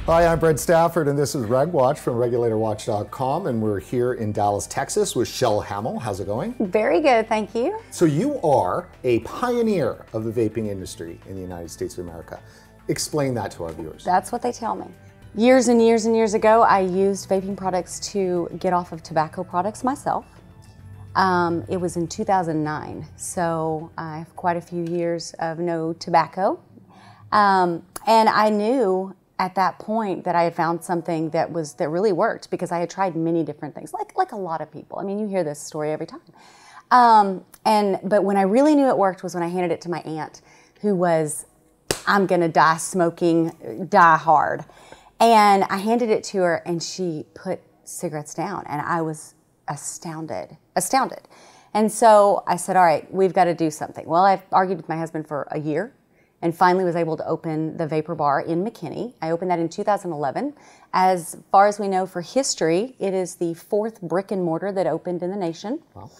Hi, I'm Brent Stafford, and this is RegWatch from RegulatorWatch.com, and we're here in Dallas, Texas with Schell Hammel. How's it going? Very good, thank you. So you are a pioneer of the vaping industry in the United States of America. Explain that to our viewers. That's what they tell me. Years and years and years ago, I used vaping products to get off of tobacco products myself. It was in 2009, so I have quite a few years of no tobacco. And I knew at that point that I had found something that really worked, because I had tried many different things, like a lot of people. I mean, you hear this story every time. But when I really knew it worked was when I handed it to my aunt, who was, I'm gonna die smoking, die hard. And I handed it to her, and she put cigarettes down, and I was astounded. And so I said, all right, we've got to do something. Well, I've argued with my husband for a year, and finally was able to open the Vapor Bar in McKinney. I opened that in 2011. As far as we know for history, it is the 4th brick and mortar that opened in the nation. Wow.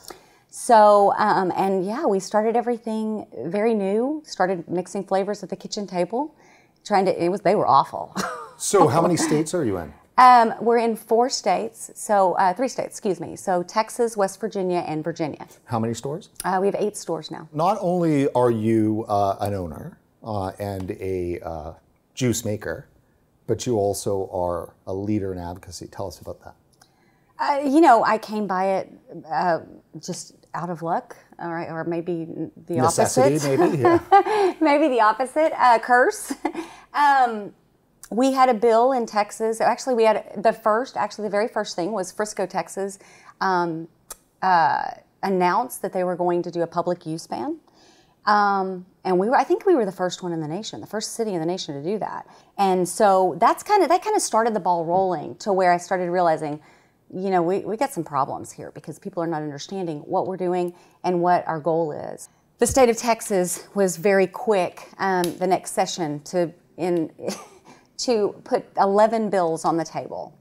So, and yeah, we started everything very new, started mixing flavors at the kitchen table, they were awful. So how many states are you in? We're in 4 states, so 3 states, excuse me. So Texas, West Virginia, and Virginia. How many stores? We have 8 stores now. Not only are you an owner and a juice maker, but you also are a leader in advocacy. Tell us about that. You know, I came by it just out of luck, or maybe the Necessity, opposite. maybe, yeah. Maybe the opposite, curse. We had a bill in Texas. Actually, we had the very first thing was Frisco, Texas, announced that they were going to do a public use ban. And I think we were the first one in the nation, the first city in the nation to do that. And so that kind of started the ball rolling to where I started realizing, you know, we got some problems here because people are not understanding what we're doing and what our goal is. The state of Texas was very quick, the next session, to put 11 bills on the table.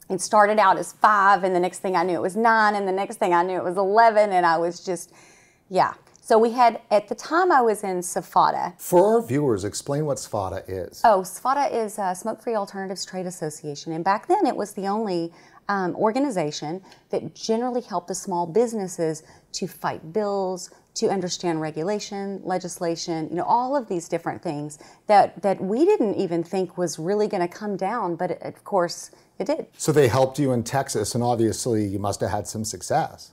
It started out as 5, and the next thing I knew it was 9, and the next thing I knew it was 11, and I was just, yeah. So we had, at the time I was in SFATA. For our viewers, explain what SFATA is. Oh, SFATA is Smoke-Free Alternatives Trade Association, and back then it was the only organization that generally helped the small businesses to fight bills, to understand regulation, legislation, you know, all of these different things that we didn't even think was really going to come down, but of course it did. So they helped you in Texas, and obviously you must have had some success.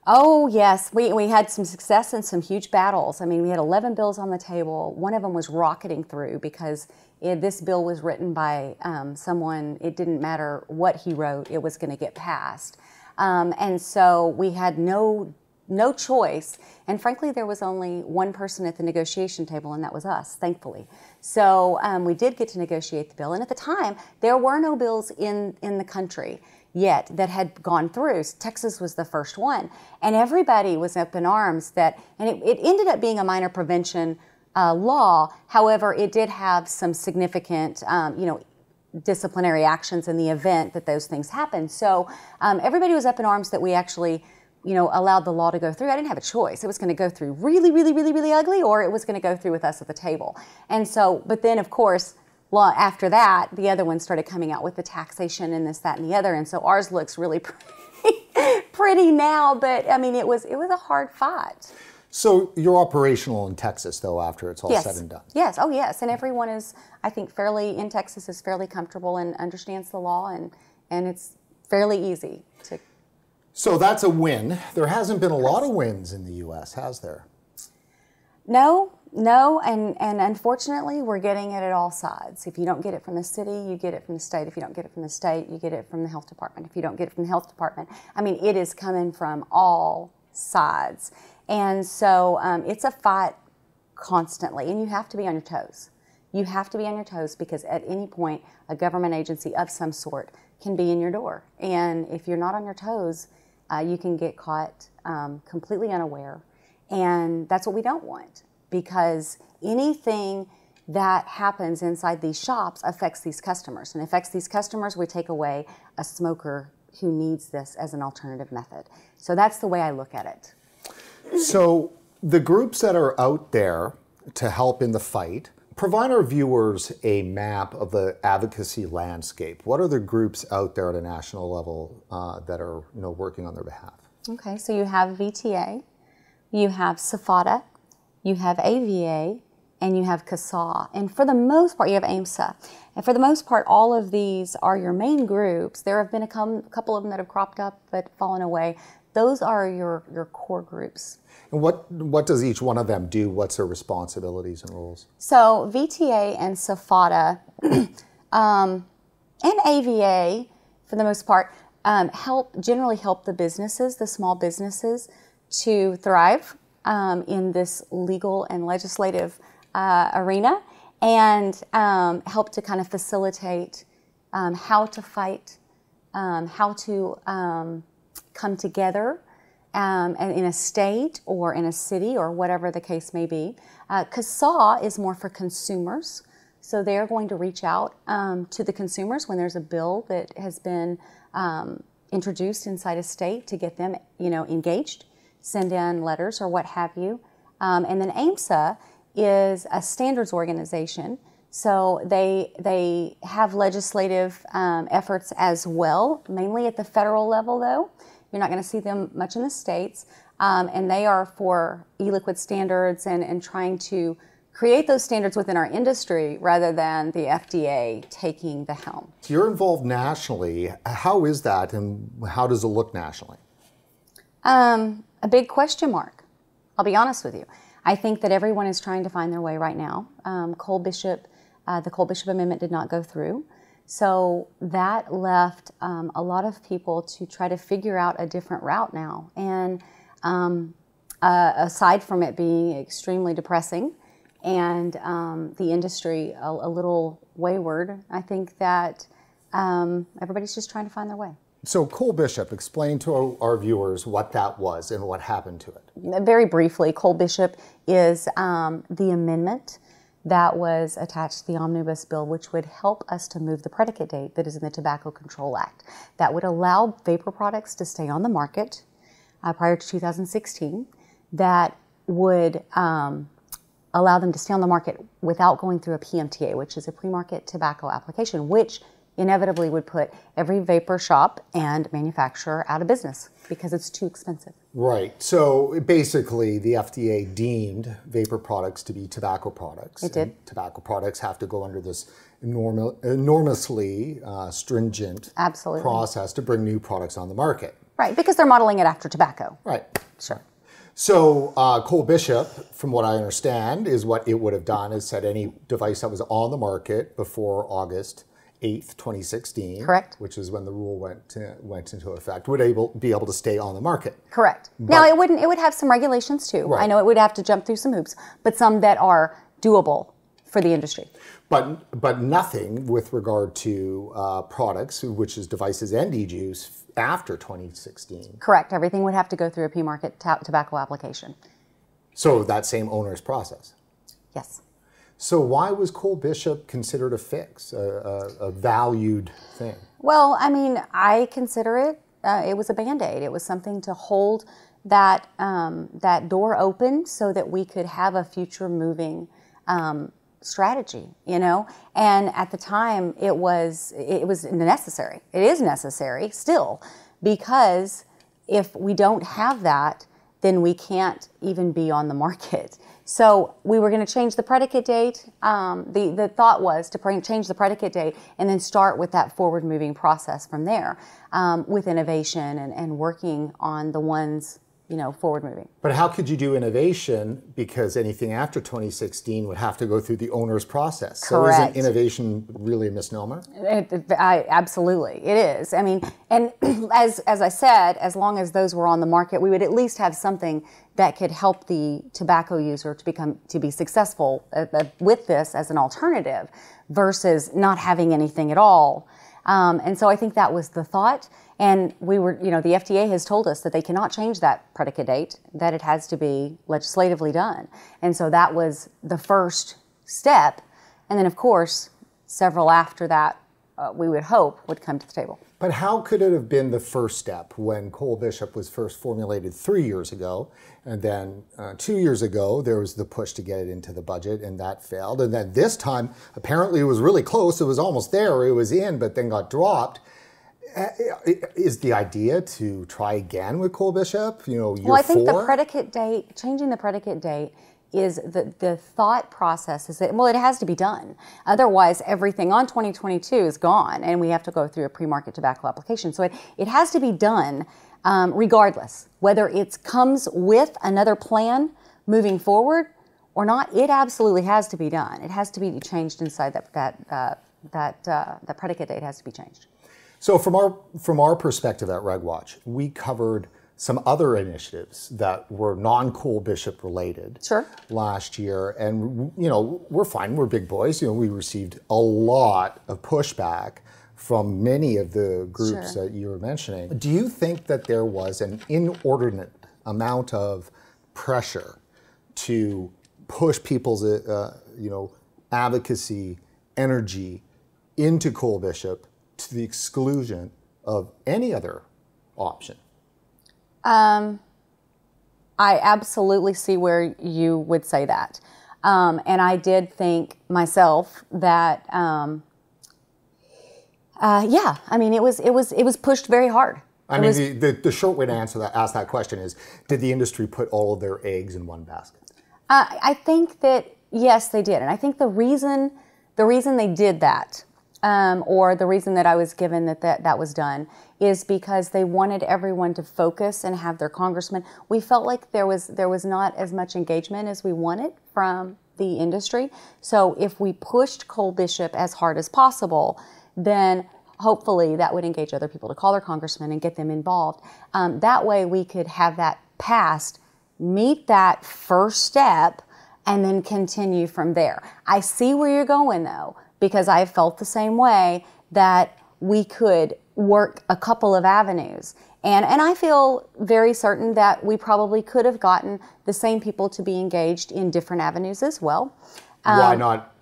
Oh yes, we had some success and some huge battles. I mean, we had 11 bills on the table. One of them was rocketing through because this bill was written by someone. It didn't matter what he wrote, it was going to get passed. And so we had no choice. And frankly, there was only one person at the negotiation table, and that was us, thankfully. So we did get to negotiate the bill. And at the time, there were no bills in the country yet that had gone through. Texas was the first one. And everybody was up in arms and it ended up being a minor prevention law. However, it did have some significant, disciplinary actions in the event that those things happened. So everybody was up in arms that we actually, allowed the law to go through. I didn't have a choice. It was going to go through really, really, really, really ugly, or it was going to go through with us at the table. And so, but then of course, after that, the other ones started coming out with the taxation and this, that, and the other. And so ours looks really pretty now, but I mean, it was a hard fight. So you're operational in Texas, though, after it's all said and done? Yes, oh yes, and everyone is, I think, in Texas is fairly comfortable and understands the law, and it's fairly easy to. So that's a win. There hasn't been a lot of wins in the U.S., has there? No, and unfortunately, we're getting it at all sides. If you don't get it from the city, you get it from the state. If you don't get it from the state, you get it from the health department. If you don't get it from the health department, I mean, it is coming from all sides. And so it's a fight constantly, and you have to be on your toes. You have to be on your toes because at any point, a government agency of some sort can be in your door. And if you're not on your toes, you can get caught completely unaware. And that's what we don't want, because anything that happens inside these shops affects these customers. And affects these customers, we take away a smoker who needs this as an alternative method. So that's the way I look at it. So the groups that are out there to help in the fight, provide our viewers a map of the advocacy landscape. What are the groups out there at a national level that are working on their behalf? Okay, so you have VTA, you have SFATA, you have AVA, and you have CASA. And for the most part, you have AEMSA. And for the most part, all of these are your main groups. There have been a couple of them that have cropped up but fallen away. Those are your core groups. And what does each one of them do? What's their responsibilities and roles? So VTA and SFATA and AVA, for the most part, generally help the businesses, the small businesses, to thrive in this legal and legislative arena, and help to kind of facilitate how to fight, how to come together and in a state or in a city or whatever the case may be. CASA is more for consumers, so they're going to reach out to the consumers when there's a bill that has been introduced inside a state to get them, engaged, send in letters or what have you. And then AEMSA is a standards organization, so they have legislative efforts as well, mainly at the federal level though. You're not going to see them much in the states, and they are for e-liquid standards and trying to create those standards within our industry rather than the FDA taking the helm. So you're involved nationally. How is that, and how does it look nationally? A big question mark. I'll be honest with you. I think that everyone is trying to find their way right now. The Cole Bishop Amendment did not go through. So that left a lot of people to try to figure out a different route now. And aside from it being extremely depressing and the industry a little wayward, I think that everybody's just trying to find their way. So Cole Bishop, explain to our viewers what that was and what happened to it. Very briefly, Cole Bishop is the amendment that was attached to the omnibus bill, which would help us to move the predicate date that is in the Tobacco Control Act. That would allow vapor products to stay on the market prior to 2016. That would allow them to stay on the market without going through a PMTA, which is a pre-market tobacco application, which inevitably would put every vapor shop and manufacturer out of business because it's too expensive. Right. So basically, the FDA deemed vapor products to be tobacco products. It did. Tobacco products have to go under this enormously stringent process to bring new products on the market. Right, because they're modeling it after tobacco. Right. Sure. So Cole Bishop, from what I understand, is what it would have done is said any device that was on the market before August 8th, 2016, correct, which is when the rule went into effect, would be able to stay on the market. Correct. But now it would have some regulations too. Right. I know it would have to jump through some hoops, but some that are doable for the industry. But nothing with regard to products, which is devices and e-juice, after 2016. Correct. Everything would have to go through a P-market tobacco application. So that same owner's process. Yes. So why was Cole Bishop considered a fix, a valued thing? Well, I mean, I consider it was a Band-Aid. It was something to hold that door open so that we could have a future moving strategy, And at the time, it was necessary. It is necessary still, because if we don't have that, then we can't even be on the market. So we were going to change the predicate date. The thought was to change the predicate date and then start with that forward-moving process from there with innovation and working on the ones, forward-moving. But how could you do innovation, because anything after 2016 would have to go through the owner's process? Correct. So isn't innovation really a misnomer? Absolutely, it is. I mean, and as I said, as long as those were on the market, we would at least have something that could help the tobacco user to be successful with this as an alternative versus not having anything at all. And so I think that was the thought. And we were, the FDA has told us that they cannot change that predicate date, that it has to be legislatively done. And so that was the first step. And then, of course, several after that, we would hope, would come to the table. But how could it have been the first step when Cole Bishop was first formulated 3 years ago, and then 2 years ago there was the push to get it into the budget, and that failed, and then this time apparently it was really close, it was almost there, it was in, but then got dropped. Is the idea to try again with Cole Bishop? You know, year well, I think 4? the predicate date, changing the predicate date, is the thought process is that, well, it has to be done. Otherwise, everything on 2022 is gone, and we have to go through a pre-market tobacco application. So it has to be done regardless, whether it comes with another plan moving forward or not. It absolutely has to be done. It has to be changed inside that predicate date has to be changed. So from our perspective at RegWatch, we covered some other initiatives that were non-Cole Bishop related last year. And, you know, we're fine, we're big boys. You know, we received a lot of pushback from many of the groups that you were mentioning. Do you think that there was an inordinate amount of pressure to push people's, you know, advocacy, energy into Cole Bishop to the exclusion of any other option? I absolutely see where you would say that. And I did think myself that, yeah, I mean, it was pushed very hard. I mean, the short way to ask that question is, did the industry put all of their eggs in one basket? I think that, yes, they did. And I think the reason they did that, or the reason that I was given that was done, is because they wanted everyone to focus and have their congressman. We felt like there was not as much engagement as we wanted from the industry. So if we pushed Cole Bishop as hard as possible, then hopefully that would engage other people to call their congressman and get them involved. That way we could have that passed, meet that first step, and then continue from there. I see where you're going though, because I felt the same way, that we could work a couple of avenues. And I feel very certain that we probably could have gotten the same people to be engaged in different avenues as well. Why not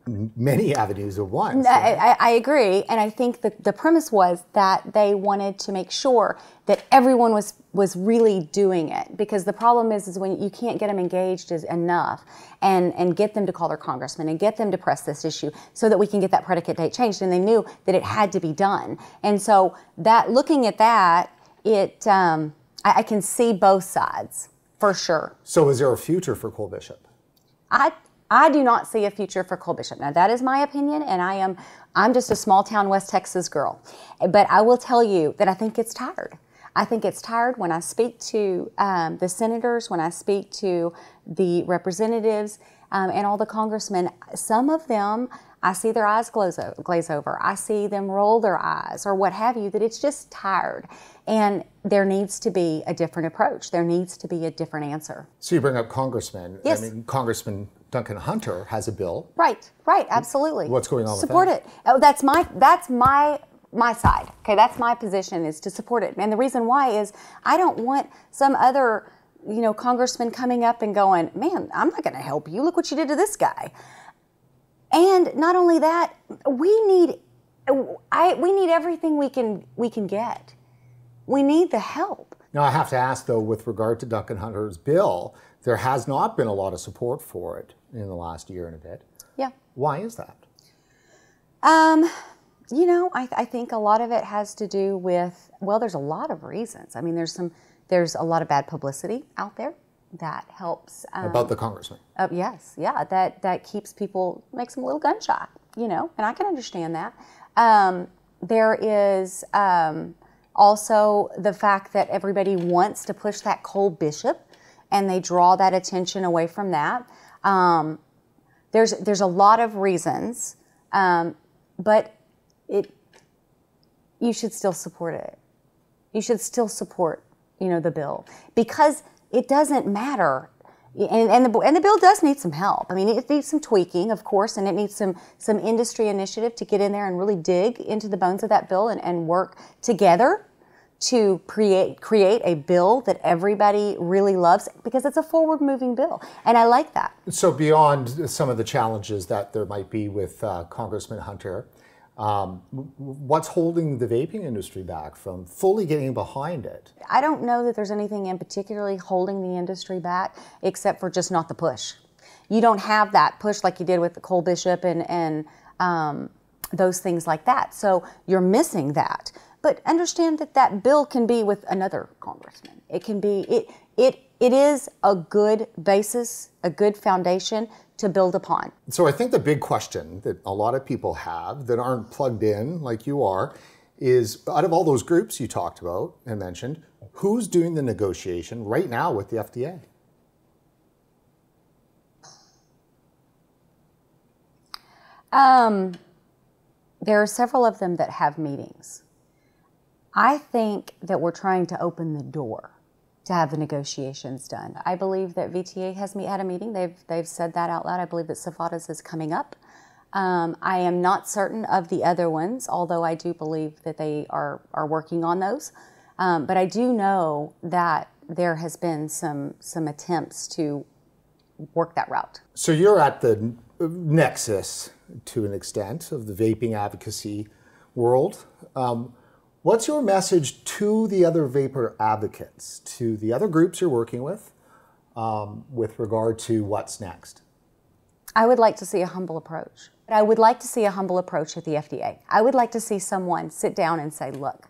many avenues at once? I agree. And I think that the premise was that they wanted to make sure that everyone was really doing it. Because the problem is when you can't get them engaged enough and get them to call their congressman and get them to press this issue so that we can get that predicate date changed. And they knew that it had to be done. And so that, looking at that, I can see both sides for sure. So is there a future for Cole Bishop? I do not see a future for Cole Bishop. Now that is my opinion, and I'm just a small town West Texas girl. But I will tell you that I think it's tired. I think it's tired when I speak to the senators, when I speak to the representatives, and all the congressmen. Some of them, I see their eyes glaze over. I see them roll their eyes or what have you, that it's just tired. And there needs to be a different approach. There needs to be a different answer. So you bring up congressmen. Yes. I mean, Congressman Duncan Hunter has a bill. Right, absolutely. What's going on Support with that? Support it. Oh, that's my side. Okay, that's my position, is to support it. And the reason why is I don't want some other, congressman coming up and going, man, I'm not going to help you. Look what you did to this guy. And not only that, we need everything we can get. We need the help. Now, I have to ask, though, with regard to Duncan Hunter's bill, there has not been a lot of support for it in the last year and a bit. Yeah. Why is that? I think a lot of it has to do with, well, there's a lot of reasons. I mean, there's a lot of bad publicity out there that helps. About the congressman? Yes, yeah, that keeps people, makes them a little gun shy, and I can understand that. There is also the fact that everybody wants to push that Cole Bishop, and they draw that attention away from that. There's a lot of reasons, but you should still support it. You should still support, the bill, because it doesn't matter. And the bill does need some help. I mean, it needs some tweaking, of course, and it needs some industry initiative to get in there and really dig into the bones of that bill and work together to create a bill that everybody really loves, because it's a forward-moving bill, and I like that. So beyond some of the challenges that there might be with Congressman Hunter, What's holding the vaping industry back from fully getting behind it? I don't know that there's anything in particularly holding the industry back, except for just not the push. You don't have that push like you did with the Cole Bishop and those things like that. So you're missing that. But understand that that bill can be with another congressman. It can be, it is a good basis, a good foundation to build upon. So I think the big question that a lot of people have that aren't plugged in like you are is, out of all those groups you talked about and mentioned, who's doing the negotiation right now with the FDA? There are several of them that have meetings. I think that we're trying to open the door to have the negotiations done. I believe that VTA has had a meeting. They've said that out loud. I believe that SFATA's is coming up. I am not certain of the other ones, although I do believe that they are working on those. But I do know that there has been some attempts to work that route. So you're at the nexus, to an extent, of the vaping advocacy world. What's your message to the other vapor advocates, to the other groups you're working with regard to what's next? I would like to see a humble approach. I would like to see a humble approach at the FDA. I would like to see someone sit down and say, look,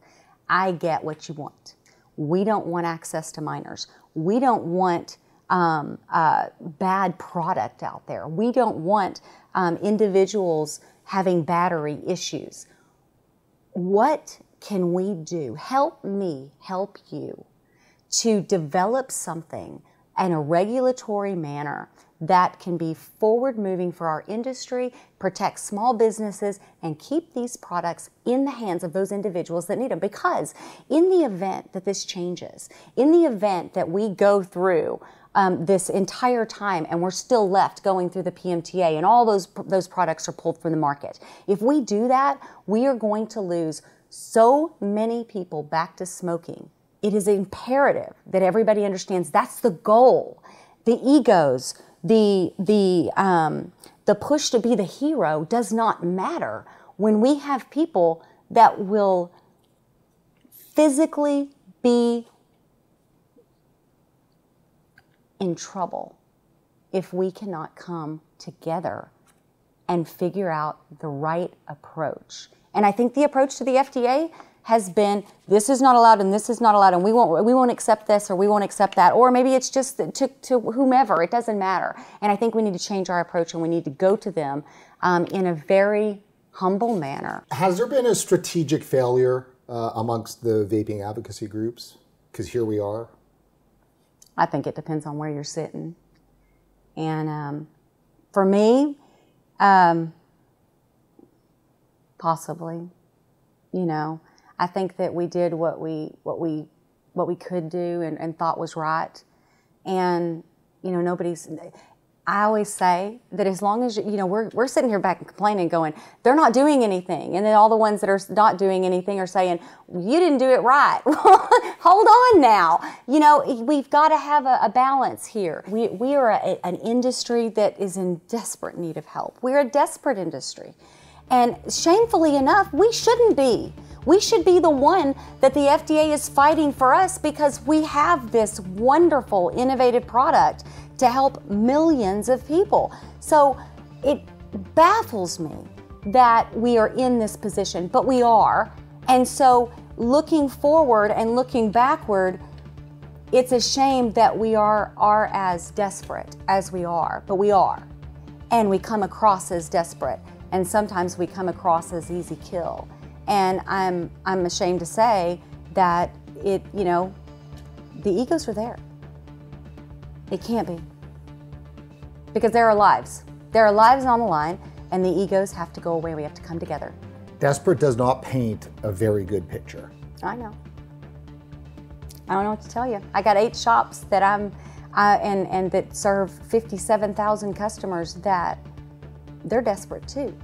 I get what you want. We don't want access to minors. We don't want bad product out there. We don't want individuals having battery issues. What can we do? Help me help you to develop something in a regulatory manner that can be forward moving for our industry, protect small businesses, and keep these products in the hands of those individuals that need them. Because in the event that this changes, in the event that we go through this entire time and we're still left going through the PMTA and all those products are pulled from the market, if we do that, we are going to lose so many people back to smoking. It is imperative that everybody understands that's the goal. The egos, the push to be the hero does not matter when we have people that will physically be in trouble if we cannot come together and figure out the right approach. And I think the approach to the FDA has been, this is not allowed and this is not allowed and we won't accept this or we won't accept that, or maybe it's just to whomever, it doesn't matter. And I think we need to change our approach and we need to go to them in a very humble manner. Has there been a strategic failure amongst the vaping advocacy groups? Because here we are. I think it depends on where you're sitting. And for me, possibly, you know, I think that we did what we could do and thought was right. And, you know, I always say that as long as, you know, we're sitting here back and complaining going, they're not doing anything. And then all the ones that are not doing anything are saying, you didn't do it right. Hold on now. You know, we've got to have a balance here. We are an industry that is in desperate need of help. We're a desperate industry. And shamefully enough, we shouldn't be. We should be the one that the FDA is fighting for us because we have this wonderful, innovative product to help millions of people. So it baffles me that we are in this position, but we are. And so looking forward and looking backward, it's a shame that we are as desperate as we are, but we are. And we come across as desperate. And sometimes we come across as easy kill. And I'm ashamed to say that the egos are there. It can't be. Because there are lives. There are lives on the line, and the egos have to go away. We have to come together. Desperate does not paint a very good picture. I know. I don't know what to tell you. I got 8 shops that and that serve 57,000 customers that they're desperate too.